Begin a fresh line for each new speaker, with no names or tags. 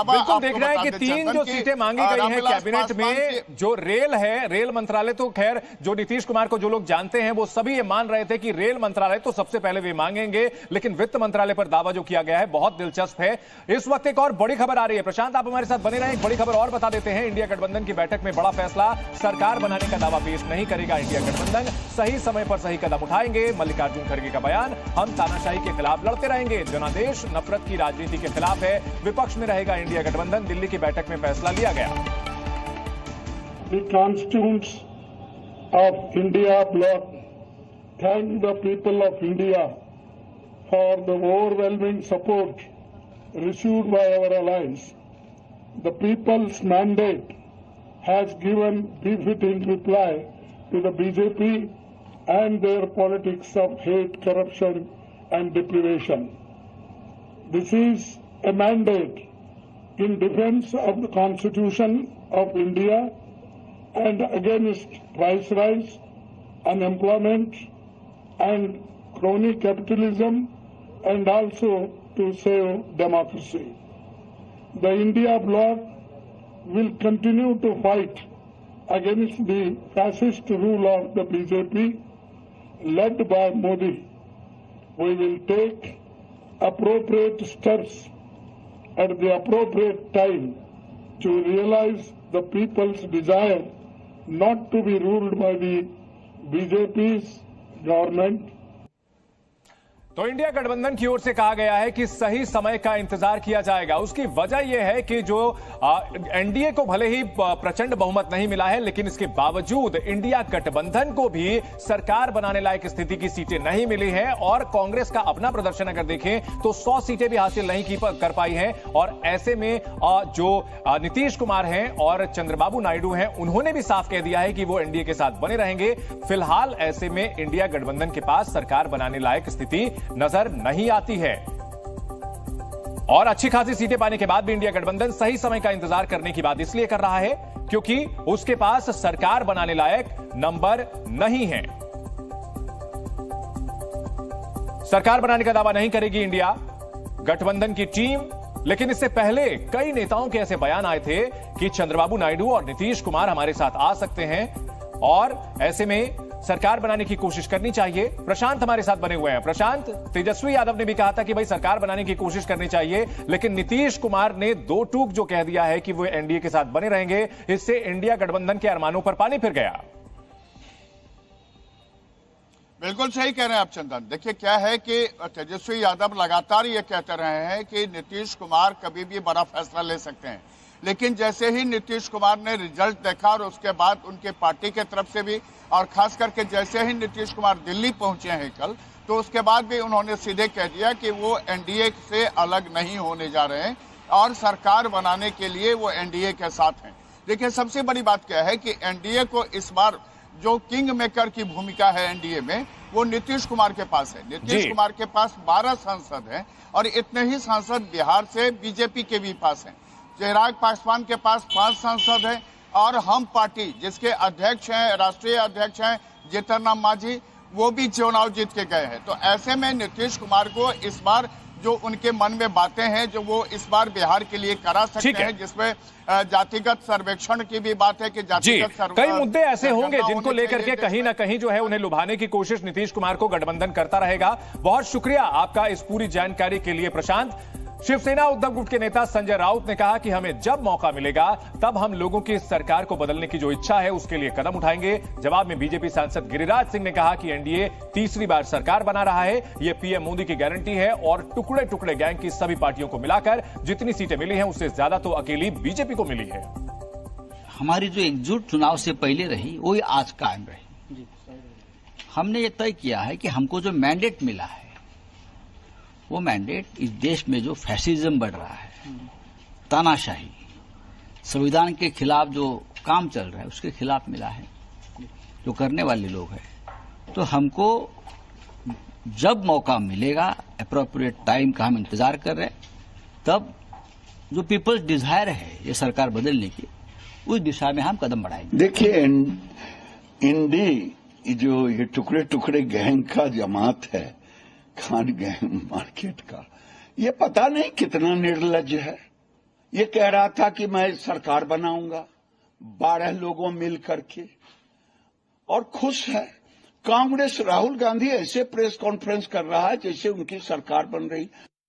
बिल्कुल देख रहे हैं कि 3 जो सीटें मांगी गई हैं कैबिनेट में, जो रेल है, रेल मंत्रालय, तो खैर जो नीतीश कुमार को जो लोग जानते हैं वो सभी ये मान रहे थे कि रेल मंत्रालय तो सबसे पहले वे मांगेंगे, लेकिन वित्त मंत्रालय पर दावा जो किया गया है बहुत दिलचस्प है। इस वक्त एक और बड़ी खबर आ रही है। प्रशांत, आप हमारे साथ बने रहें, एक बड़ी खबर और बता देते हैं। इंडिया गठबंधन की बैठक में बड़ा फैसला, सरकार बनाने का दावा पेश नहीं करेगा इंडिया गठबंधन, सही समय पर सही कदम उठाएंगे। मल्लिकार्जुन खड़गे का बयान, हम तानाशाही के खिलाफ लड़ते रहेंगे, जनादेश नफरत की राजनीति के खिलाफ है, विपक्ष में रहेगा इंडिया गठबंधन। दिल्ली की बैठक में फैसला लिया गया।
The constituents of India bloc thank the people of India for the overwhelming support received by our allies. The people's mandate has given befitting reply to the BJP and their politics of hate, corruption and deprivation. This is a mandate in defense of the Constitution of India and against price rise, unemployment and crony capitalism, and also to save democracy. The India bloc will continue to fight against the fascist rule of the BJP led by Modi. We will take appropriate steps at the appropriate time to realize the people's desire not to be ruled by the BJP's government.
तो India गठबंधन की ओर से कहा गया है कि सही समय का इंतजार किया जाएगा। उसकी वजह यह है कि जो एनडीए को भले ही प्रचंड बहुमत नहीं मिला है, लेकिन इसके बावजूद इंडिया गठबंधन को भी सरकार बनाने लायक स्थिति की सीटें नहीं मिली है। और कांग्रेस का अपना प्रदर्शन अगर देखें तो 100 सीटें भी हासिल नहीं कर पाई हैं। और ऐसे में जो नीतीश कुमार हैं और चंद्रबाबू नायडू हैं, उन्होंने भी साफ कह दिया है कि वो एनडीए के साथ बने रहेंगे। फिलहाल ऐसे में इंडिया गठबंधन के पास सरकार बनाने लायक स्थिति नजर नहीं आती है। और अच्छी खासी सीटें पाने के बाद भी इंडिया गठबंधन सही समय का इंतजार करने की बात इसलिए कर रहा है क्योंकि उसके पास सरकार बनाने लायक नंबर नहीं है। सरकार बनाने का दावा नहीं करेगी इंडिया गठबंधन की टीम। लेकिन इससे पहले कई नेताओं के ऐसे बयान आए थे कि चंद्रबाबू नायडू और नीतीश कुमार हमारे साथ आ सकते हैं और ऐसे में सरकार बनाने की कोशिश करनी चाहिए। प्रशांत हमारे साथ बने हुए हैं। प्रशांत, तेजस्वी यादव ने भी कहा था कि भाई सरकार बनाने की कोशिश करनी चाहिए, लेकिन नीतीश कुमार ने 2 टूक जो कह दिया है कि वो एनडीए के साथ बने रहेंगे, इससे इंडिया गठबंधन के अरमानों पर पानी फिर गया।
बिल्कुल सही कह रहे हैं आप चंदन। देखिए क्या है कि तेजस्वी यादव लगातार ये कहते रहे हैं कि नीतीश कुमार कभी भी बड़ा फैसला ले सकते हैं, लेकिन जैसे ही नीतीश कुमार ने रिजल्ट देखा और उसके बाद उनके पार्टी के तरफ से भी, और खास करके जैसे ही नीतीश कुमार दिल्ली पहुंचे हैं कल, तो उसके बाद भी उन्होंने सीधे कह दिया कि वो एनडीए से अलग नहीं होने जा रहे हैं और सरकार बनाने के लिए वो एनडीए के साथ हैं। देखिए सबसे बड़ी बात क्या है कि एनडीए को इस बार जो किंग मेकर की भूमिका है एनडीए में, वो नीतीश कुमार के पास है। नीतीश कुमार के पास 12 सांसद हैं और इतने ही सांसद बिहार से बीजेपी के भी पास हैं। चिराग पासवान के पास 5 सांसद हैं और हम पार्टी जिसके अध्यक्ष हैं, राष्ट्रीय अध्यक्ष हैं जीतन राम मांझी, वो भी चुनाव जीत के गए हैं। तो ऐसे में नीतीश कुमार को इस बार जो उनके मन में बातें हैं जो वो इस बार बिहार के लिए करा सकते हैं, जिसमें जातिगत सर्वेक्षण की भी बात है कि जातिगत
कई मुद्दे ऐसे होंगे जिनको लेकर के कहीं ना कहीं जो है उन्हें लुभाने की कोशिश नीतीश कुमार को गठबंधन करता रहेगा। बहुत शुक्रिया आपका इस पूरी जानकारी के लिए प्रशांत। शिवसेना उद्धव गुट के नेता संजय राउत ने कहा कि हमें जब मौका मिलेगा तब हम लोगों की सरकार को बदलने की जो इच्छा है उसके लिए कदम उठाएंगे। जवाब में बीजेपी सांसद गिरिराज सिंह ने कहा कि एनडीए तीसरी बार सरकार बना रहा है, यह पीएम मोदी की गारंटी है और टुकड़े टुकड़े गैंग की सभी पार्टियों को मिलाकर जितनी सीटें मिली हैं उससे ज्यादा तो अकेली बीजेपी को मिली है।
हमारी जो एकजुट चुनाव से पहले रही वही आज कायम रही। हमने ये तय किया है कि हमको जो मैंडेट मिला है वो मैंडेट इस देश में जो फैसिज्म बढ़ रहा है, तानाशाही, संविधान के खिलाफ जो काम चल रहा है उसके खिलाफ मिला है, जो करने वाले लोग हैं। तो हमको जब मौका मिलेगा, एप्रोप्रिएट टाइम का हम इंतजार कर रहे हैं, तब जो पीपल्स डिजायर है ये सरकार बदलने की, उस दिशा में हम कदम बढ़ाएंगे।
देखिए इंडी जो ये टुकड़े टुकड़े गैंग का जमात है, खान गैंग मार्केट का, ये पता नहीं कितना निर्लज है। ये कह रहा था कि मैं सरकार बनाऊंगा 12 लोगों मिल करके, और खुश है। कांग्रेस राहुल गांधी ऐसे प्रेस कॉन्फ्रेंस कर रहा है जैसे उनकी सरकार बन रही।